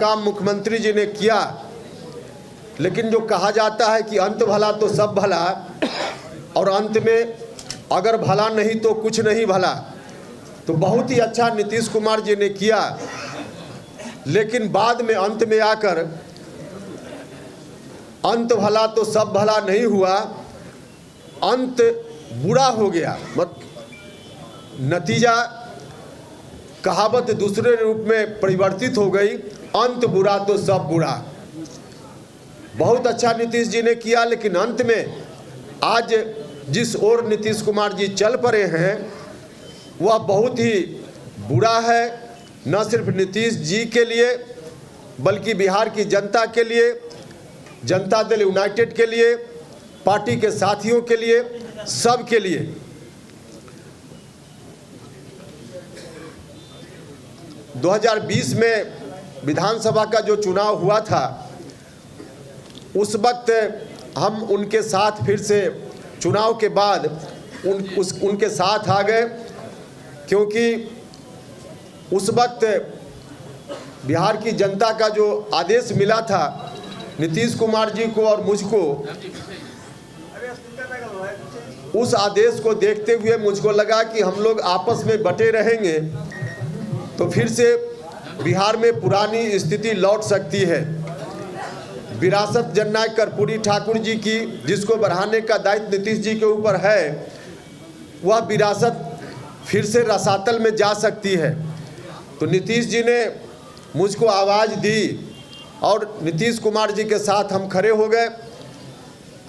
काम मुख्यमंत्री जी ने किया, लेकिन जो कहा जाता है कि अंत भला तो सब भला, और अंत में अगर भला नहीं तो कुछ नहीं भला, तो बहुत ही अच्छा नीतीश कुमार जी ने किया। लेकिन बाद में अंत में आकर अंत भला तो सब भला नहीं हुआ, अंत बुरा हो गया। नतीजा कहावत दूसरे रूप में परिवर्तित हो गई, अंत बुरा तो सब बुरा। बहुत अच्छा नीतीश जी ने किया, लेकिन अंत में आज जिस ओर नीतीश कुमार जी चल पड़े हैं वह बहुत ही बुरा है, न सिर्फ नीतीश जी के लिए बल्कि बिहार की जनता के लिए, जनता दल यूनाइटेड के लिए, पार्टी के साथियों के लिए, सब के लिए। दो 2020 में विधानसभा का जो चुनाव हुआ था, उस वक्त हम उनके साथ फिर से चुनाव के बाद उनके साथ आ गए, क्योंकि उस वक्त बिहार की जनता का जो आदेश मिला था नीतीश कुमार जी को और मुझको, उस आदेश को देखते हुए मुझको लगा कि हम लोग आपस में बटे रहेंगे तो फिर से बिहार में पुरानी स्थिति लौट सकती है। विरासत जननायक कर्पूरी ठाकुर जी की, जिसको बढ़ाने का दायित्व नीतीश जी के ऊपर है, वह विरासत फिर से रसातल में जा सकती है। तो नीतीश जी ने मुझको आवाज़ दी और नीतीश कुमार जी के साथ हम खड़े हो गए।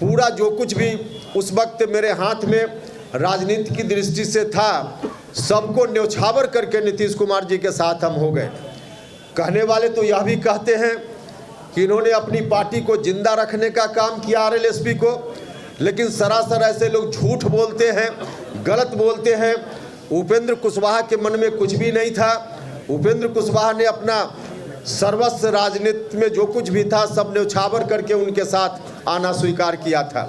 पूरा जो कुछ भी उस वक्त मेरे हाथ में राजनीति की दृष्टि से था, सबको न्यौछावर करके नीतीश कुमार जी के साथ हम हो गए। कहने वाले तो यह भी कहते हैं कि इन्होंने अपनी पार्टी को जिंदा रखने का काम किया आरएलएसपी को, लेकिन सरासर ऐसे लोग झूठ बोलते हैं, गलत बोलते हैं। उपेंद्र कुशवाहा के मन में कुछ भी नहीं था। उपेंद्र कुशवाहा ने अपना सर्वस्व राजनीति में जो कुछ भी था सब न्यौछावर करके उनके साथ आना स्वीकार किया था,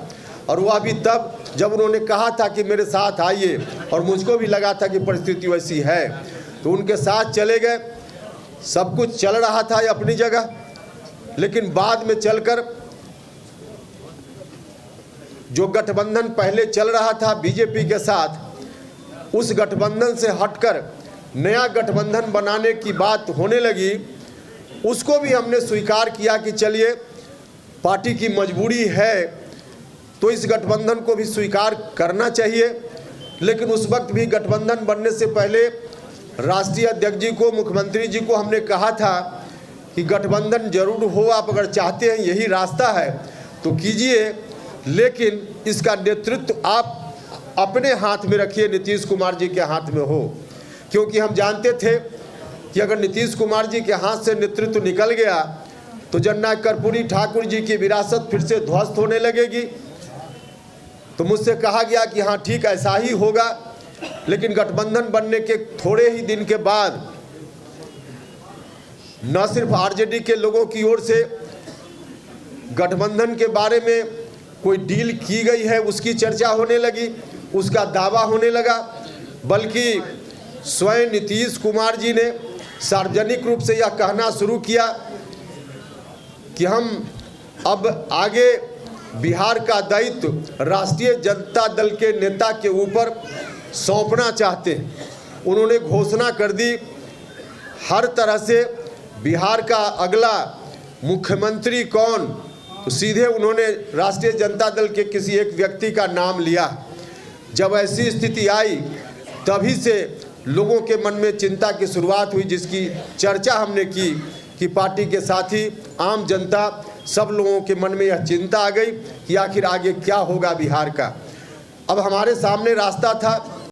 और वह भी तब जब उन्होंने कहा था कि मेरे साथ आइए, और मुझको भी लगा था कि परिस्थिति वैसी है, तो उनके साथ चले गए। सब कुछ चल रहा था अपनी जगह, लेकिन बाद में चलकर जो गठबंधन पहले चल रहा था बीजेपी के साथ, उस गठबंधन से हटकर नया गठबंधन बनाने की बात होने लगी। उसको भी हमने स्वीकार किया कि चलिए पार्टी की मजबूरी है तो इस गठबंधन को भी स्वीकार करना चाहिए। लेकिन उस वक्त भी गठबंधन बनने से पहले राष्ट्रीय अध्यक्ष जी को, मुख्यमंत्री जी को हमने कहा था कि गठबंधन जरूर हो, आप अगर चाहते हैं यही रास्ता है तो कीजिए, लेकिन इसका नेतृत्व आप अपने हाथ में रखिए, नीतीश कुमार जी के हाथ में हो। क्योंकि हम जानते थे कि अगर नीतीश कुमार जी के हाथ से नेतृत्व निकल गया तो जननायक कर्पूरी ठाकुर जी की विरासत फिर से ध्वस्त होने लगेगी। तो मुझसे कहा गया कि हाँ ठीक ऐसा ही होगा। लेकिन गठबंधन बनने के थोड़े ही दिन के बाद न सिर्फ आरजेडी के लोगों की ओर से गठबंधन के बारे में कोई डील की गई है उसकी चर्चा होने लगी, उसका दावा होने लगा, बल्कि स्वयं नीतीश कुमार जी ने सार्वजनिक रूप से यह कहना शुरू किया कि हम अब आगे बिहार का दायित्व राष्ट्रीय जनता दल के नेता के ऊपर सौंपना चाहते हैं। उन्होंने घोषणा कर दी हर तरह से बिहार का अगला मुख्यमंत्री कौन, तो सीधे उन्होंने राष्ट्रीय जनता दल के किसी एक व्यक्ति का नाम लिया। जब ऐसी स्थिति आई तभी से लोगों के मन में चिंता की शुरुआत हुई, जिसकी चर्चा हमने की कि पार्टी के साथी, आम जनता, सब लोगों के मन में यह चिंता आ गई कि आखिर आगे क्या होगा बिहार का। अब हमारे सामने रास्ता था